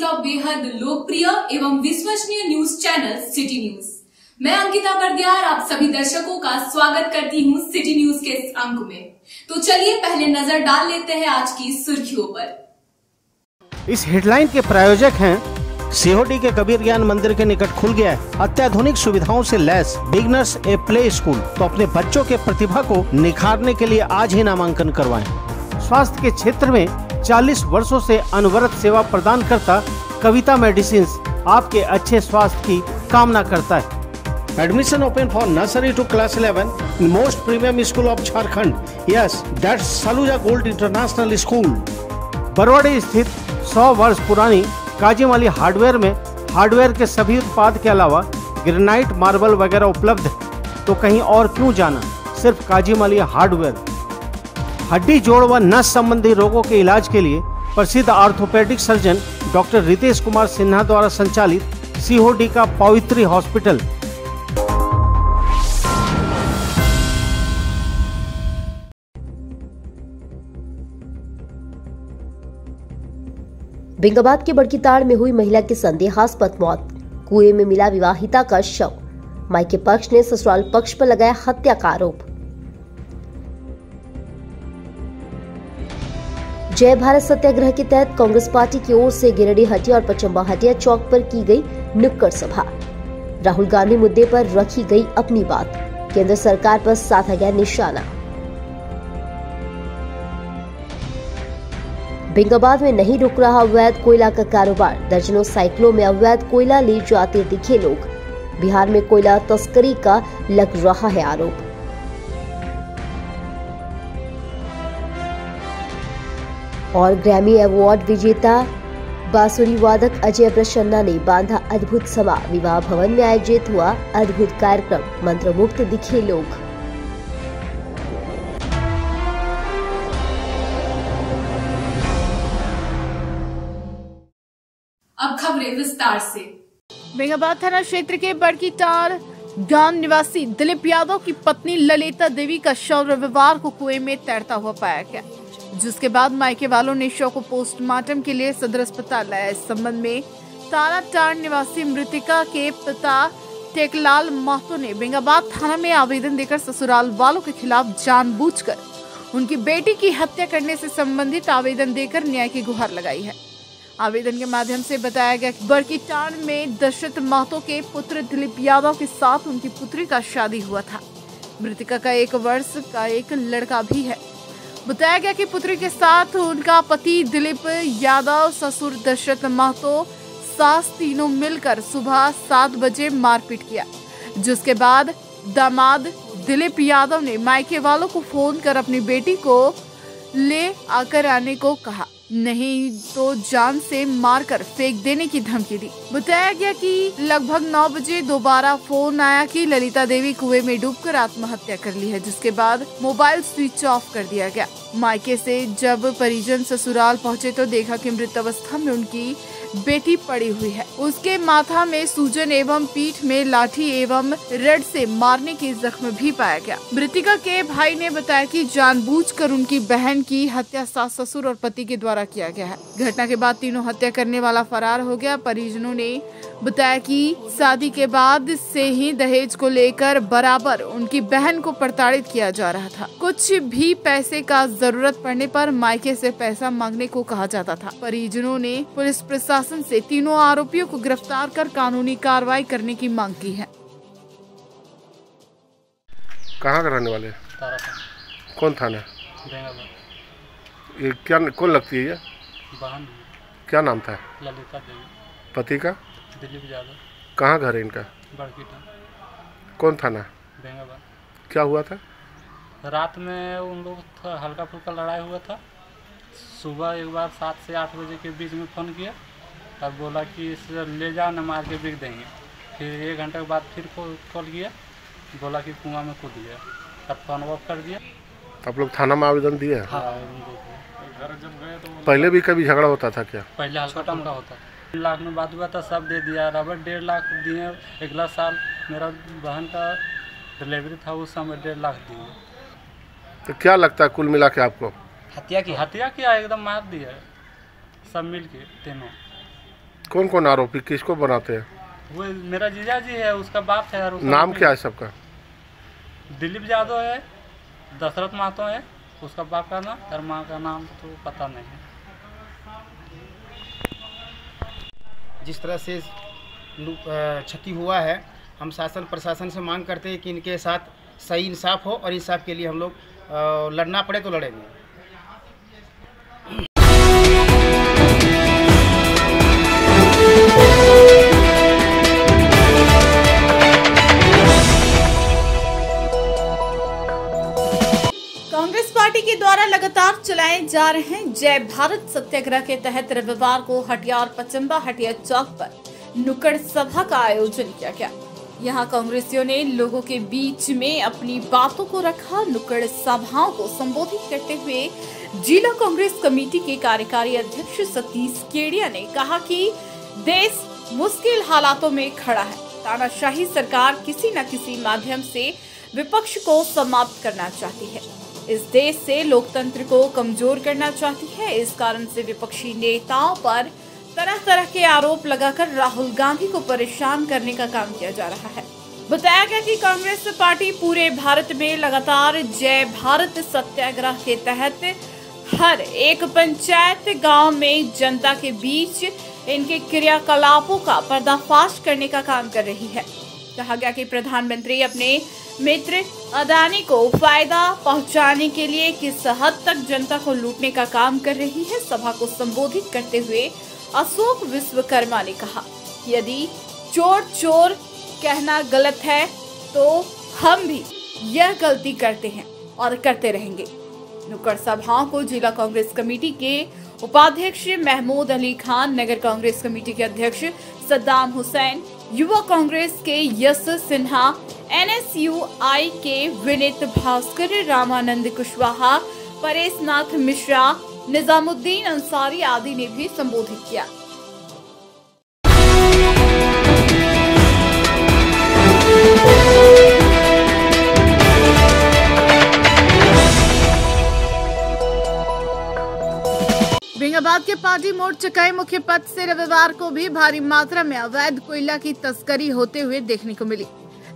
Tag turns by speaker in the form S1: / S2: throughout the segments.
S1: का बेहद लोकप्रिय एवं विश्वसनीय न्यूज चैनल सिटी न्यूज। मैं अंकिता बर्दियार आप सभी दर्शकों का स्वागत करती हूं सिटी न्यूज के इस अंक में। तो चलिए पहले नजर डाल लेते हैं आज की सुर्खियों पर।
S2: इस हेडलाइन के प्रायोजक हैं सीहोडी के कबीर ज्ञान मंदिर के निकट खुल गया है अत्याधुनिक सुविधाओं से lace beginners a play school. तो अपने बच्चों के प्रतिभा को निखारने के लिए आज ही नामांकन करवाएं। स्वास्थ्य के क्षेत्र में 40 वर्षों से अनवरत सेवा प्रदान करता कविता मेडिसिन्स आपके अच्छे स्वास्थ्य की कामना करता है। Admission open for nursery to class 11 in most premium school of Jharkhand. Yes, that's Saluja gold international school. Barwadi स्थित 100 वर्ष पुरानी काजीमाली हार्डवेयर में हार्डवेयर के सभी उत्पाद के अलावा ग्रेनाइट, मार्बल वगैरह उपलब्ध है। तो कहीं और क्यों जाना, सिर्फ काजीमाली हार्डवेयर। हड्डी, जोड़ व नस संबंधी रोगों के इलाज के लिए प्रसिद्ध orthopaedic surgeon doctor Ritesh Kumar Sinha द्वारा संचालित सीहोडी का पवित्री हॉस्पिटल।
S3: बेंगाबाद के बड़कीताड़ में हुई महिला की संदेहास्पद मौत। कुएं में मिला विवाहिता का शव। मायके पक्ष ने ससुराल पक्ष पर लगाया हत्या का आरोप। जय भारत सत्याग्रह के तहत कांग्रेस पार्टी की ओर से गिरिडीह हटिया और पचम्बा हटिया चौक पर की गई नुक्कड़ सभा। राहुल गांधी मुद्दे पर रखी गई अपनी बात। केंद्र सरकार पर साधा गया निशाना। बेंगाबाद में नहीं रुक रहा अवैध कोयला का कारोबार। दर्जनों साइकिलों में अवैध कोयला ले जाते दिखे लोग। बिहार में कोयला तस्करी का लग रहा है आरोप। और ग्रैमी अवार्ड विजेता बांसुरी वादक अजय प्रसन्ना ने बांधा अद्भुत समा। विवाह भवन में आयोजित हुआ अद्भुत कार्यक्रम। मंत्रमुग्ध दिखे लोग।
S1: अब खबरें विस्तार से।
S4: बेंगाबाद थाना क्षेत्र के बड़कीताड़ गांव निवासी दिलीप यादव की पत्नी ललिता देवी का शव रविवार को कुएं में तैरता हुआ पाया गया, जिसके बाद मायके वालों ने शव को पोस्टमार्टम के लिए सदर अस्पताल लाया। इस संबंध में ताराटाड़ निवासी मृतिका के पिता टेकलाल महतो ने बेंगाबाद थाना में आवेदन देकर ससुराल वालों के खिलाफ जानबूझकर उनकी बेटी की हत्या करने से संबंधित आवेदन देकर न्याय की गुहार लगाई है। आवेदन के माध्यम से बताया गया कि बड़कीताड़ में दशरथ महतो के पुत्र दिलीप यादव के साथ उनकी पुत्री का शादी हुआ था। मृतिका का 1 वर्ष का एक लड़का भी है। बताया गया कि पुत्री के साथ उनका पति दिलीप यादव, ससुर दशरथ महतो, सास तीनों मिलकर सुबह 7 बजे मारपीट किया, जिसके बाद दामाद दिलीप यादव ने मायके वालों को फोन कर अपनी बेटी को ले आकर आने को कहा, नहीं तो जान से मारकर फेंक देने की धमकी दी। बताया गया कि लगभग 9 बजे दोबारा फोन आया कि ललिता देवी कुएं में डूबकर आत्महत्या कर ली है, जिसके बाद मोबाइल स्विच ऑफ कर दिया गया। मायके से जब परिजन ससुराल पहुंचे तो देखा कि मृत अवस्था में उनकी बेटी पड़ी हुई है। उसके माथा में सूजन एवं पीठ में लाठी एवं रड से मारने की जख्म भी पाया गया। मृतिका के भाई ने बताया कि जानबूझकर उनकी बहन की हत्या सास, ससुर और पति के द्वारा किया गया है। घटना के बाद तीनों हत्या करने वाला फरार हो गया। परिजनों ने बताया कि शादी के बाद से ही दहेज को लेकर बराबर उनकी बहन को प्रताड़ित किया जा रहा था। कुछ भी पैसे का जरूरत पड़ने पर मायके से पैसा मांगने को कहा जाता था। परिजनों ने पुलिस प्रशासन से तीनों आरोपियों को गिरफ्तार कर कानूनी कार्रवाई करने की मांग की है।
S5: कहाँ का रहने वाले? कौन थाना? ये क्या कौन लगती है ये?
S6: बहन।
S5: क्या नाम था?
S6: ललिता देवी।
S5: पति का?
S6: दिलीप यादव।
S5: कहाँ घर है इनका?
S6: बड़कीताड़।
S5: कौन थाना?
S6: बेंगाबाद।
S5: क्या हुआ था?
S6: रात में उन लोग हल्का फुल्का लड़ाई हुआ था। सुबह एक बार 7 से 8 बजे के बीच में फ़ोन किया, तब बोला कि इसे ले जाओ न मार के बिक देंगे। फिर 1 घंटे के बाद फिर कॉल किया, बोला कि कुआं में कूद गया, तब फोन ऑफ कर दिया।
S5: आप लोग थाना में आवेदन दिए?
S6: हाँ,
S5: पहले भी कभी झगड़ा होता था क्या?
S6: पहले हल्का फुल्का होता था। 3 लाख में बात हुआ था, सब दे दिया। रबर 1.5 लाख दिए। अगला साल मेरा बहन का डिलीवरी था, उस समय 1.5 लाख दिए।
S5: तो क्या लगता है कुल मिला के आपको?
S6: हत्या किया, एकदम मार दिया सब मिल के तीनों।
S5: कौन कौन आरोपी किसको बनाते हैं?
S6: वो मेरा जीजा जी है, उसका बाप है। और
S5: नाम क्या है सबका?
S6: दिलीप यादव है, दशरथ महतो है उसका बाप का नाम, और माँ का नाम तो पता नहीं है।
S7: जिस तरह से क्षति हुआ है, हम शासन प्रशासन से मांग करते हैं कि इनके साथ सही इंसाफ हो, और इंसाफ के लिए हम लोग लड़ना पड़े तो लड़ेंगे।
S4: कांग्रेस पार्टी के द्वारा लगातार चलाए जा रहे जय भारत सत्याग्रह के तहत रविवार को हटिया और पचम्बा हटिया चौक पर नुक्कड़ सभा का आयोजन किया गया। यहां कांग्रेसियों ने लोगों के बीच में अपनी बातों को रखा। नुक्कड़ सभाओं को संबोधित करते हुए जिला कांग्रेस कमेटी के कार्यकारी अध्यक्ष सतीश केडिया ने कहा कि देश मुश्किल हालातों में खड़ा है। तानाशाही सरकार किसी न किसी माध्यम से विपक्ष को समाप्त करना चाहती है। इस देश से लोकतंत्र को कमजोर करना चाहती है। इस कारण से विपक्षी नेताओं पर तरह तरह के आरोप लगाकर राहुल गांधी को परेशान करने का काम किया जा रहा है। बताया गया कि कांग्रेस पार्टी पूरे भारत में लगातार जय भारत सत्याग्रह के तहत हर एक पंचायत गांव में जनता के बीच इनके क्रियाकलापों का पर्दाफाश करने का काम कर रही है। कहा गया कि प्रधानमंत्री अपने मित्र अदानी को फायदा पहुंचाने के लिए किस हद तक जनता को लूटने का काम कर रही है। सभा को संबोधित करते हुए अशोक विश्वकर्मा ने कहा, यदि चोर चोर कहना गलत है तो हम भी यह गलती करते हैं और करते रहेंगे। नुक्कड़ सभाओं को जिला कांग्रेस कमेटी के उपाध्यक्ष महमूद अली खान, नगर कांग्रेस कमेटी के अध्यक्ष सद्दाम हुसैन, युवा कांग्रेस के यश सिन्हा, NSUI के विनीत भास्कर, रामानंद कुशवाहा, परेश नाथ मिश्रा, निजामुद्दीन अंसारी आदि ने भी संबोधित किया। बेंगाबाद के पार्टी मोड़ चकाई मुख्य पथ से रविवार को भी भारी मात्रा में अवैध कोयला की तस्करी होते हुए देखने को मिली।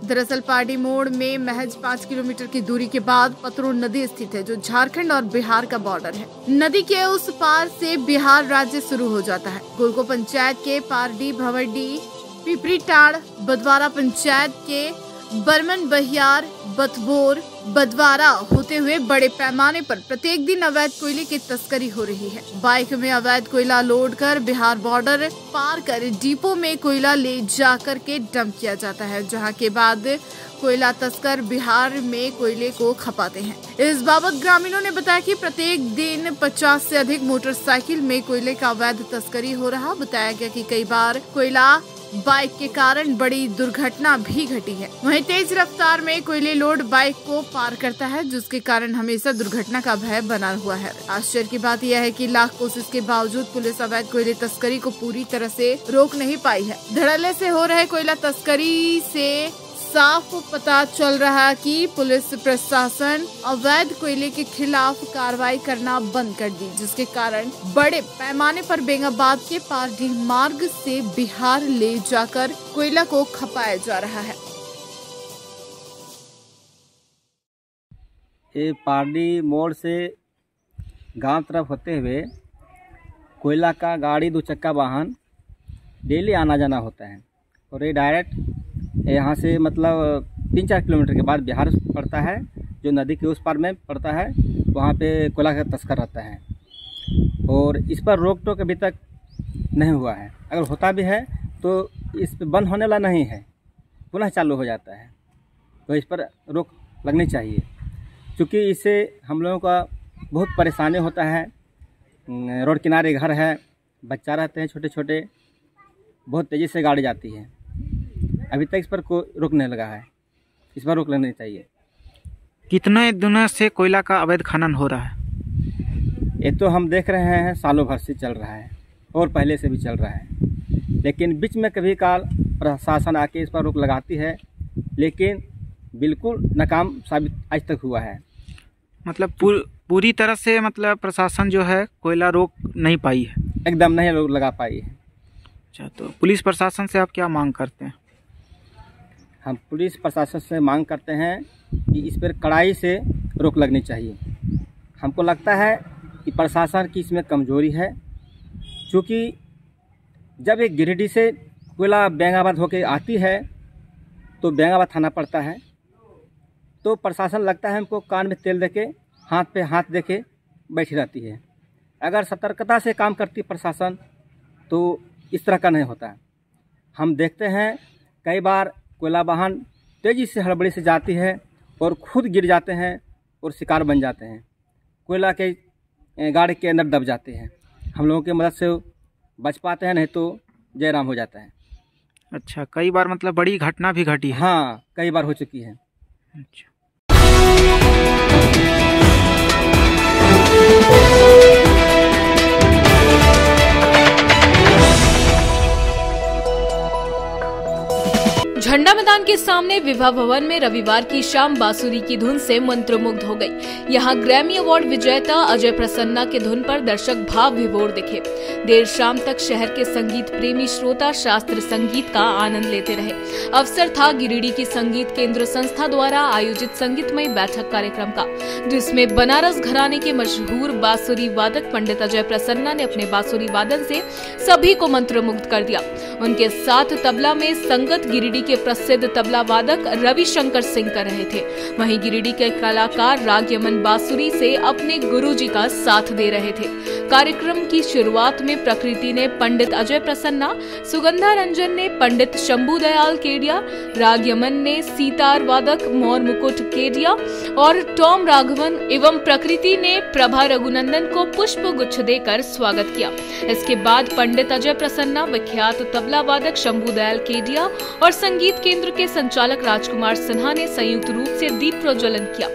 S4: दरअसल पार्टी मोड़ में महज 5 किलोमीटर की दूरी के बाद पतरू नदी स्थित है, जो झारखंड और बिहार का बॉर्डर है। नदी के उस पार से बिहार राज्य शुरू हो जाता है। गोलको पंचायत के पारडी, भवरडी, पिपरीटाड़, बदवारा पंचायत के बर्मन, बहियार, बथबोर, बदवारा होते हुए बड़े पैमाने पर प्रत्येक दिन अवैध कोयले की तस्करी हो रही है। बाइक में अवैध कोयला लोड कर बिहार बॉर्डर पार कर डिपो में कोयला ले जाकर के डंप किया जाता है, जहां के बाद कोयला तस्कर बिहार में कोयले को खपाते हैं। इस बाबत ग्रामीणों ने बताया कि प्रत्येक दिन 50 से अधिक मोटरसाइकिल में कोयले का अवैध तस्करी हो रहा। बताया गया कि कई बार कोयला बाइक के कारण बड़ी दुर्घटना भी घटी है। वहीं तेज रफ्तार में कोयले लोड बाइक को पार करता है, जिसके कारण हमेशा दुर्घटना का भय बना हुआ है। आश्चर्य की बात यह है कि लाख कोशिश के बावजूद पुलिस अवैध कोयले तस्करी को पूरी तरह से रोक नहीं पाई है। धड़ल्ले से हो रहे कोयला तस्करी से साफ पता चल रहा है कि पुलिस प्रशासन अवैध कोयले के खिलाफ कार्रवाई करना बंद कर दी, जिसके कारण बड़े पैमाने पर बेंगाबाद के पारडीह मार्ग से बिहार ले जाकर कोयला को खपाया जा रहा है।
S8: ये पारडी मोड़ से गांव तरफ होते हुए कोयला का गाड़ी 2 चक्का वाहन डेली आना जाना होता है, और ये डायरेक्ट यहाँ से मतलब 3-4 किलोमीटर के बाद बिहार पड़ता है, जो नदी के उस पार में पड़ता है। वहाँ पे कोयला का तस्कर रहता है, और इस पर रोक टोक अभी तक नहीं हुआ है। अगर होता भी है तो इस पर बंद होने वाला नहीं है, पुनः चालू हो जाता है। तो इस पर रोक लगनी चाहिए, क्योंकि इससे हम लोगों का बहुत परेशानी होता है। रोड किनारे घर है, बच्चा रहते हैं छोटे छोटे, बहुत तेज़ी से गाड़ी जाती है। अभी तक इस पर कोई रोक नहीं लगा है, इस पर रोक लगनी चाहिए।
S9: कितने दिनों से कोयला का अवैध खनन हो रहा है?
S8: ये तो हम देख रहे हैं सालों भर से चल रहा है, और पहले से भी चल रहा है, लेकिन बीच में कभी काल प्रशासन आके इस पर रोक लगाती है, लेकिन बिल्कुल नाकाम साबित आज तक हुआ है।
S9: मतलब पूरी तरह से मतलब प्रशासन जो है कोयला रोक नहीं पाई है,
S8: एकदम नहीं रोक लगा पाई है।
S9: अच्छा, तो पुलिस प्रशासन से आप क्या मांग करते हैं?
S8: हम पुलिस प्रशासन से मांग करते हैं कि इस पर कड़ाई से रोक लगनी चाहिए। हमको लगता है कि प्रशासन की इसमें कमजोरी है, क्योंकि जब एक गिरिडीह से कोयला बेंगाबाद होके आती है तो बेंगाबाद थाना पड़ता है, तो प्रशासन लगता है हमको कान में तेल देके हाथ पे हाथ देके बैठी रहती है। अगर सतर्कता से काम करती प्रशासन तो इस तरह का नहीं होता। हम देखते हैं कई बार कोयला वाहन तेज़ी से हड़बड़ी से जाती है और खुद गिर जाते हैं और शिकार बन जाते हैं, कोयला के गाड़ी के अंदर दब जाते हैं। हम लोगों की मदद से बच पाते हैं, नहीं तो जयराम हो जाता है।
S9: अच्छा, कई बार मतलब बड़ी घटना भी घटी है?
S8: हाँ, कई बार हो चुकी है।
S9: अच्छा।
S1: झंडा मैदान के सामने विवाह भवन में रविवार की शाम बांसुरी की धुन से मंत्रमुग्ध हो गई। यहां ग्रैमी अवार्ड विजेता अजय प्रसन्ना के धुन पर दर्शक भाव विभोर दिखे। देर शाम तक शहर के संगीत प्रेमी श्रोता शास्त्र संगीत का आनंद लेते रहे। अवसर था गिरिडीह की संगीत केंद्र संस्था द्वारा आयोजित संगीतमय बैठक कार्यक्रम का, जिसमें बनारस घराने के मशहूर बांसुरी वादक पंडित अजय प्रसन्ना ने अपने बांसुरी वादन से सभी को मंत्रमुग्ध कर दिया। उनके साथ तबला में संगत गिरिडीह के प्रसिद्ध तबला वादक रविशंकर सिंह कर रहे थे। वहीं गिरिडीह के कलाकार राग यमन बांसुरी से अपने गुरुजी का साथ दे रहे थे। कार्यक्रम की शुरुआत में प्रकृति ने पंडित अजय प्रसन्ना, सुगंधा रंजन ने पंडित शंभू दयाल केडिया, राग यमन ने सीतार वादक मोर मुकुट केडिया और टॉम राघवन एवं प्रकृति ने प्रभा रघुनंदन को पुष्प गुच्छ देकर स्वागत किया। इसके बाद पंडित अजय प्रसन्ना, विख्यात तबला वादक शंभू दयाल केडिया और संगीत केंद्र के संचालक राजकुमार सिन्हा ने संयुक्त रूप से दीप प्रज्वलन किया।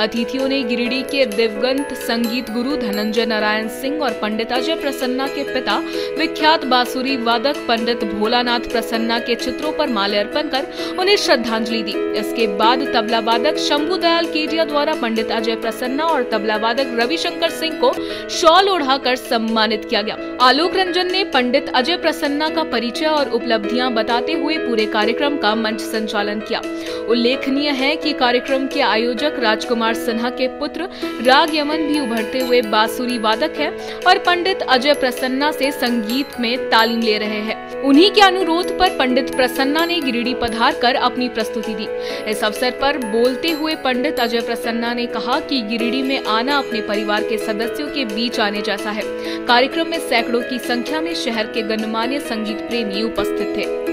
S1: अतिथियों ने गिरिडीह के दिवंगत संगीत गुरु धनंजय नारायण सिंह और पंडित अजय प्रसन्ना के पिता विख्यात बांसुरी वादक पंडित भोलानाथ प्रसन्ना के चित्रों पर माल्यार्पण कर उन्हें श्रद्धांजलि दी। इसके बाद तबला वादक शंभू दयाल केडिया द्वारा पंडित अजय प्रसन्ना और तबला वादक रविशंकर सिंह को शॉल ओढ़ाकर सम्मानित किया गया। आलोक रंजन ने पंडित अजय प्रसन्ना का परिचय और उपलब्धियां बताते हुए पूरे कार्यक्रम का मंच संचालन किया। उल्लेखनीय है कि कार्यक्रम के आयोजक राजकुमार सिन्हा के पुत्र राग यमन भी उभरते हुए बांसुरी वादक हैं और पंडित अजय प्रसन्ना से संगीत में तालीम ले रहे हैं। उन्हीं के अनुरोध पर पंडित प्रसन्ना ने गिरिडीह पधार कर अपनी प्रस्तुति दी। इस अवसर पर बोलते हुए पंडित अजय प्रसन्ना ने कहा कि गिरिडीह में आना अपने परिवार के सदस्यों के बीच आने जैसा है। कार्यक्रम में सैकड़ों की संख्या में शहर के गणमान्य संगीत प्रेमी उपस्थित थे।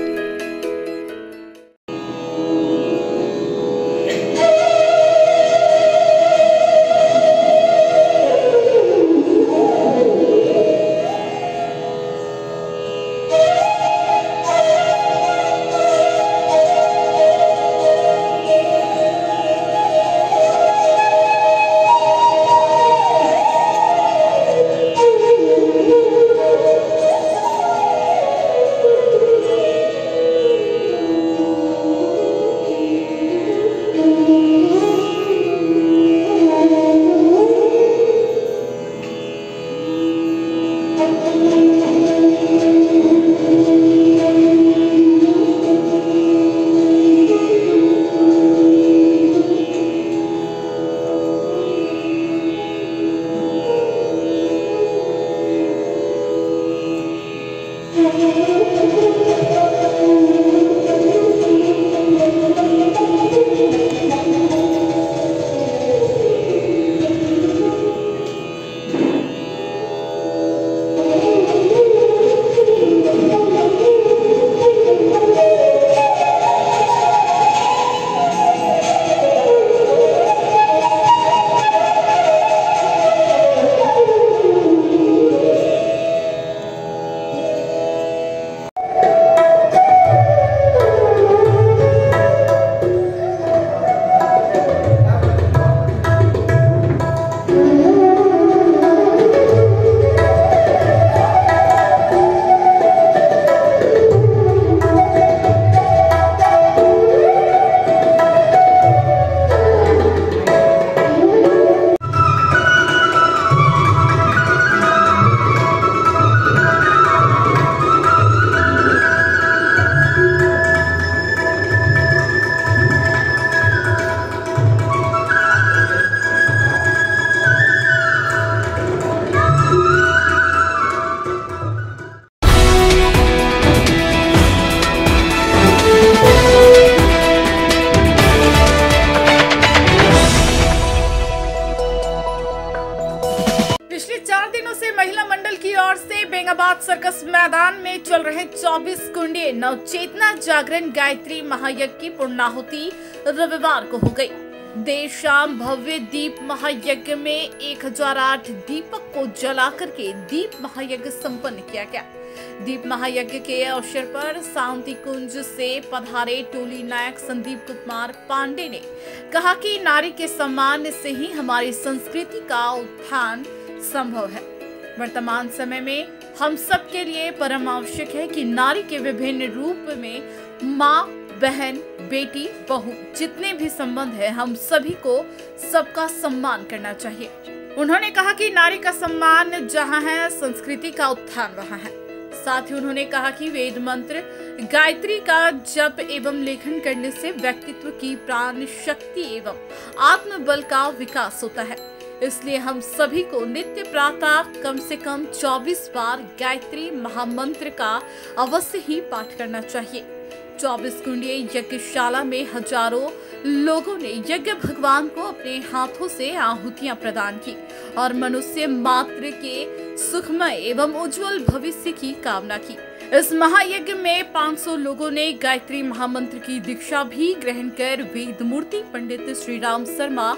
S4: सर्कस मैदान में चल रहे 24 कुंडे नवचेतना जागरण गायत्री महायज्ञ की पूर्णाहुति रविवार को हो गई। देर शाम भव्य दीप महायज्ञ में 1008 दीपक को जला करके दीप महायज्ञ संपन्न किया गया। दीप महायज्ञ के अवसर पर शांति कुंज से पधारे टोली नायक संदीप कुमार पांडे ने कहा कि नारी के सम्मान से ही हमारी संस्कृति का उत्थान संभव है। वर्तमान समय में हम सब के लिए परम आवश्यक है कि नारी के विभिन्न रूप में माँ, बहन, बेटी, बहू जितने भी संबंध है, हम सभी को सबका सम्मान करना चाहिए। उन्होंने कहा कि नारी का सम्मान जहाँ है, संस्कृति का उत्थान वहाँ है। साथ ही उन्होंने कहा कि वेद मंत्र गायत्री का जप एवं लेखन करने से व्यक्तित्व की प्राण शक्ति एवं आत्मबल का विकास होता है। इसलिए हम सभी को नित्य प्रातः कम से कम 24 बार गायत्री महामंत्र का अवश्य ही पाठ करना चाहिए। 24 कुंडीय यज्ञशाला में हजारों लोगों ने यज्ञ भगवान को अपने हाथों से आहुतियां प्रदान की और मनुष्य मात्र के सुखमय एवं उज्जवल भविष्य की कामना की। इस महायज्ञ में 500 लोगों ने गायत्री महामंत्र की दीक्षा भी ग्रहण कर वेद मूर्ति पंडित श्री राम शर्मा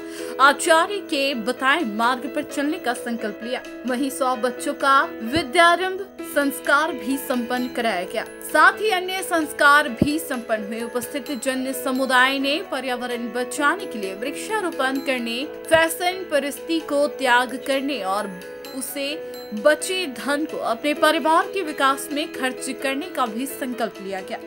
S4: आचार्य के बताए मार्ग पर चलने का संकल्प लिया। वहीं 100 बच्चों का विद्यारंभ संस्कार भी संपन्न कराया गया। साथ ही अन्य संस्कार भी संपन्न हुए। उपस्थित जन समुदाय ने पर्यावरण बचाने के लिए वृक्षारोपण करने, फैशन परिस्थिति को त्याग करने और उसे बचे धन को अपने परिवार के विकास में खर्च करने का भी संकल्प लिया गया।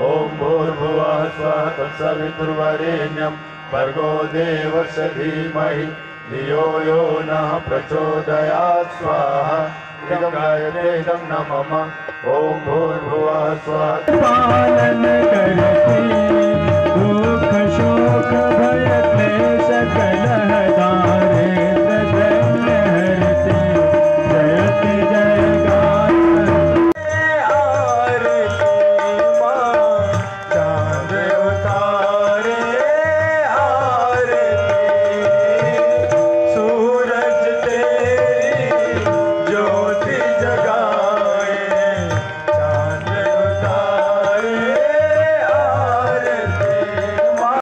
S10: ओम भूर्भुवः स्वः तत्सवितुर्वरेण्यं भर्गो देवस्य धीमहि धियो यो नः प्रचोदयात् स्वाहा इदं गायते इदं न मम। ओम भूर्भुवः स्वः पालन करती दुख शोक भय क्लेश कलह दारिद्र दैन्य हरति जयति जय गायत्री आरती मां चाँद उतारे आरती सूरज तेरी ज्योति जगाए चाँद उतारे आरती मां।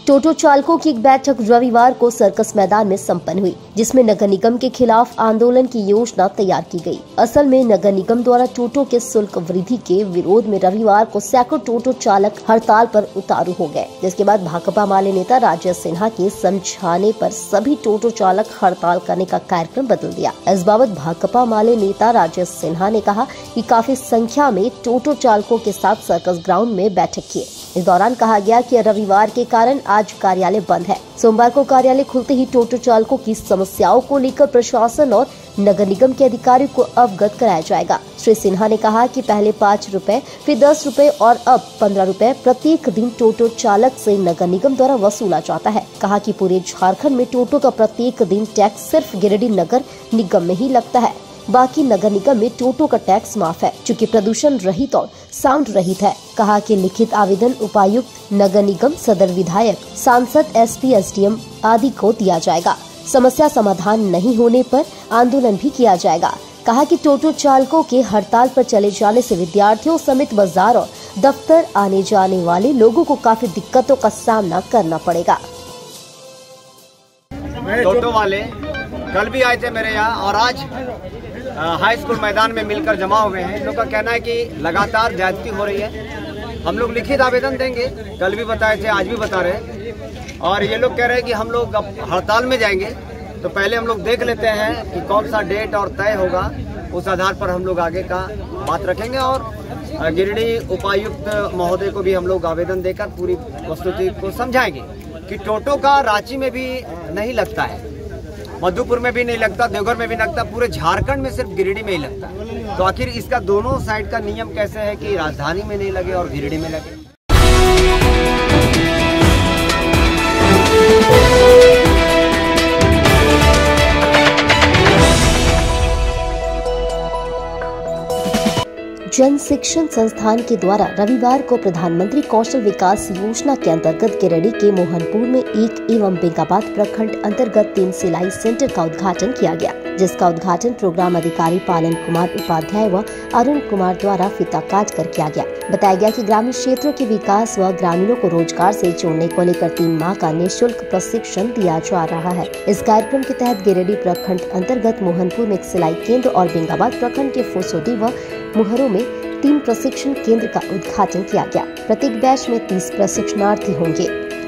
S3: टोटो चालकों की एक बैठक रविवार को सर्कस मैदान में संपन्न हुई, जिसमें नगर निगम के खिलाफ आंदोलन की योजना तैयार की गई। असल में नगर निगम द्वारा टोटो के शुल्क वृद्धि के विरोध में रविवार को सैकड़ों टोटो चालक हड़ताल पर उतारू हो गए, जिसके बाद भाकपा माले नेता राजेश सिन्हा के समझाने पर सभी टोटो चालक हड़ताल करने का कार्यक्रम बदल दिया। इस बाबत भाकपा माले नेता राजेश सिन्हा ने कहा कि काफी संख्या में टोटो चालकों के साथ सर्कस ग्राउंड में बैठक की। इस दौरान कहा गया कि रविवार के कारण आज कार्यालय बंद है। सोमवार को कार्यालय खुलते ही टोटो चालकों की समस्याओं को लेकर प्रशासन और नगर निगम के अधिकारियों को अवगत कराया जाएगा। श्री सिन्हा ने कहा कि पहले 5 रुपए, फिर 10 रुपए और अब 15 रुपए प्रत्येक दिन टोटो चालक से नगर निगम द्वारा वसूला जाता है। कहा कि पूरे झारखंड में टोटो का प्रत्येक दिन टैक्स सिर्फ गिरिडीह नगर निगम में ही लगता है, बाकी नगर निगम में टोटो का टैक्स माफ है, चूँकि प्रदूषण रहित और साउंड रहित है। कहा कि लिखित आवेदन उपायुक्त, नगर निगम, सदर विधायक, सांसद, एसपी, एसडीएम आदि को दिया जाएगा। समस्या समाधान नहीं होने पर आंदोलन भी किया जाएगा। कहा कि टोटो चालकों के हड़ताल पर चले जाने से विद्यार्थियों समेत बाजार और दफ्तर आने जाने वाले लोगों को काफी दिक्कतों का सामना करना पड़ेगा।
S8: टोटो वाले कल भी आए थे मेरे यहाँ और आज हाई स्कूल मैदान में मिलकर जमा हुए हैं। इन लोग का कहना है कि लगातार ज्यादती हो रही है। हम लोग लिखित आवेदन देंगे, कल भी बताए थे, आज भी बता रहे हैं। और ये लोग कह रहे हैं कि हम लोग अब हड़ताल में जाएंगे, तो पहले हम लोग देख लेते हैं कि कौन सा डेट और तय होगा, उस आधार पर हम लोग आगे का बात रखेंगे। और गिरिडीह उपायुक्त महोदय को भी हम लोग आवेदन देकर पूरी वस्तुस्थिति को समझाएंगे कि टोटो का रांची में भी नहीं लगता है, मधुपुर में भी नहीं लगता, देवघर में भी लगता, पूरे झारखंड में सिर्फ गिरिडीह में ही लगता है। तो आखिर इसका दोनों साइड का नियम कैसे है कि राजधानी में नहीं लगे और गिरिडीह में लगे।
S3: जन शिक्षण संस्थान के द्वारा रविवार को प्रधानमंत्री कौशल विकास योजना के अंतर्गत गिरिडीह के मोहनपुर में 1 एवं बेंगाबाद प्रखंड अंतर्गत 3 सिलाई सेंटर का उद्घाटन किया गया, जिसका उद्घाटन प्रोग्राम अधिकारी पालन कुमार उपाध्याय व अरुण कुमार द्वारा फीता काट कर किया गया। बताया गया कि ग्रामीण क्षेत्रों के विकास व ग्रामीणों को रोजगार से जोड़ने को लेकर 3 माह का निःशुल्क प्रशिक्षण दिया जा रहा है। इस कार्यक्रम के तहत गिरिडीह प्रखंड अंतर्गत मोहनपुर में 1 सिलाई केंद्र और बेंगाबाद प्रखंड के फुसोदी व मुहरों में 3 प्रशिक्षण केंद्र का उद्घाटन किया गया। प्रत्येक बैच में 30 प्रशिक्षणार्थी होंगे।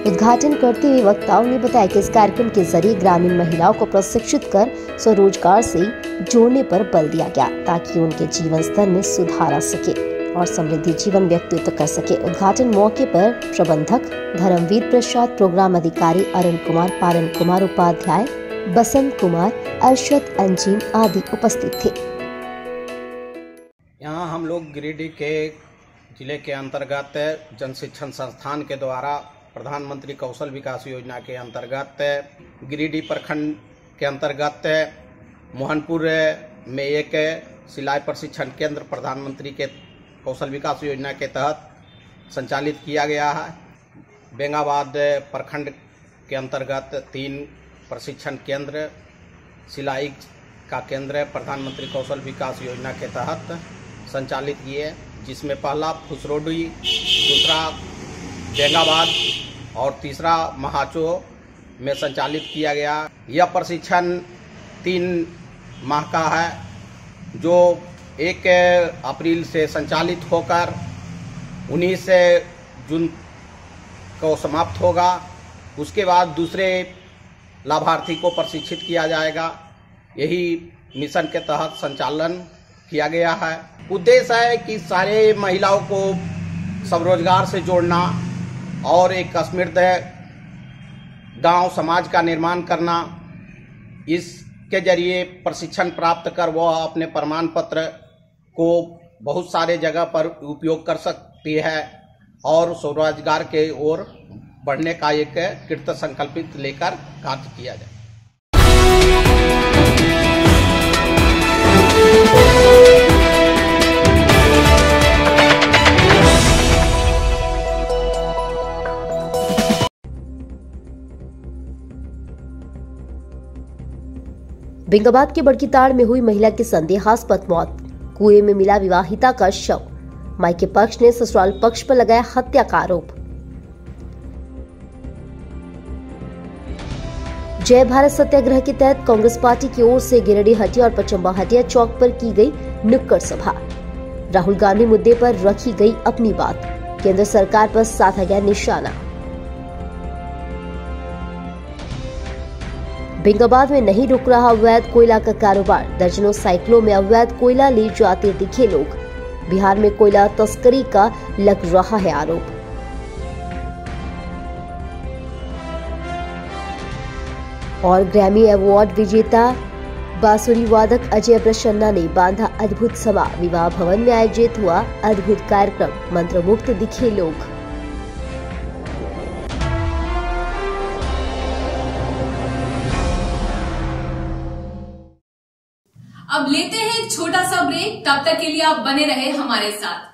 S3: उद्घाटन करते हुए वक्ताओं ने बताया कि इस कार्यक्रम के जरिए ग्रामीण महिलाओं को प्रशिक्षित कर स्वरोजगार से जोड़ने पर बल दिया गया, ताकि उनके जीवन स्तर में सुधार आ सके और समृद्धि जीवन व्यतीत कर सके। उद्घाटन मौके पर प्रबंधक धर्मवीर प्रसाद, प्रोग्राम अधिकारी अरुण कुमार, पालन कुमार उपाध्याय, बसंत कुमार, अरशद अंजीम आदि उपस्थित थे।
S2: यहाँ हम लोग गिरिडीह के जिले के अंतर्गत जन शिक्षण संस्थान के द्वारा प्रधानमंत्री कौशल विकास योजना के अंतर्गत गिरिडीह प्रखंड के अंतर्गत मोहनपुर में एक सिलाई प्रशिक्षण केंद्र प्रधानमंत्री के कौशल विकास योजना के तहत संचालित किया गया है। बेंगाबाद प्रखंड के अंतर्गत 3 प्रशिक्षण केंद्र सिलाई का केंद्र प्रधानमंत्री कौशल विकास योजना के तहत संचालित किए, जिसमें पहला फुसरोडी, दूसरा बेंगाबाद और तीसरा महाचो में संचालित किया गया। यह प्रशिक्षण 3 माह का है, जो 1 अप्रैल से संचालित होकर 19 जून को समाप्त होगा। उसके बाद दूसरे लाभार्थी को प्रशिक्षित किया जाएगा। यही मिशन के तहत संचालन किया गया है। उद्देश्य है कि सारे महिलाओं को स्वरोजगार से जोड़ना और एक समृद्ध गांव समाज का निर्माण करना। इसके जरिए प्रशिक्षण प्राप्त कर वह अपने प्रमाण पत्र को बहुत सारे जगह पर उपयोग कर सकती है और स्वरोजगार के ओर बढ़ने का एक कृत संकल्पित लेकर कार्य किया जाए।
S3: बेंगाबाद के बड़कीताड़ में हुई महिला की संदेहास्पद मौत, कुएं में मिला विवाहिता का शव, मायके पक्ष ने ससुराल पक्ष पर लगाया हत्या का आरोप। जय भारत सत्याग्रह के तहत कांग्रेस पार्टी की ओर से गिरिडीह हटिया और पचम्बा हटिया चौक पर की गई नुक्कड़ सभा। राहुल गांधी मुद्दे पर रखी गई अपनी बात, केंद्र सरकार पर साधा गया निशाना। बेंगाबाद में नहीं रुक रहा अवैध कोयला का कारोबार, दर्जनों साइकिलों में अवैध कोयला ले जाते दिखे लोग। बिहार में कोयला तस्करी का लग रहा है आरोप। और ग्रैमी अवार्ड विजेता बांसुरी वादक अजय प्रसन्ना ने बांधा अद्भुत सभा, विवाह भवन में आयोजित हुआ अद्भुत कार्यक्रम, मंत्रमुग्ध दिखे लोग।
S1: अब लेते हैं एक छोटा सा ब्रेक, तब तक के लिए आप बने रहे हमारे साथ।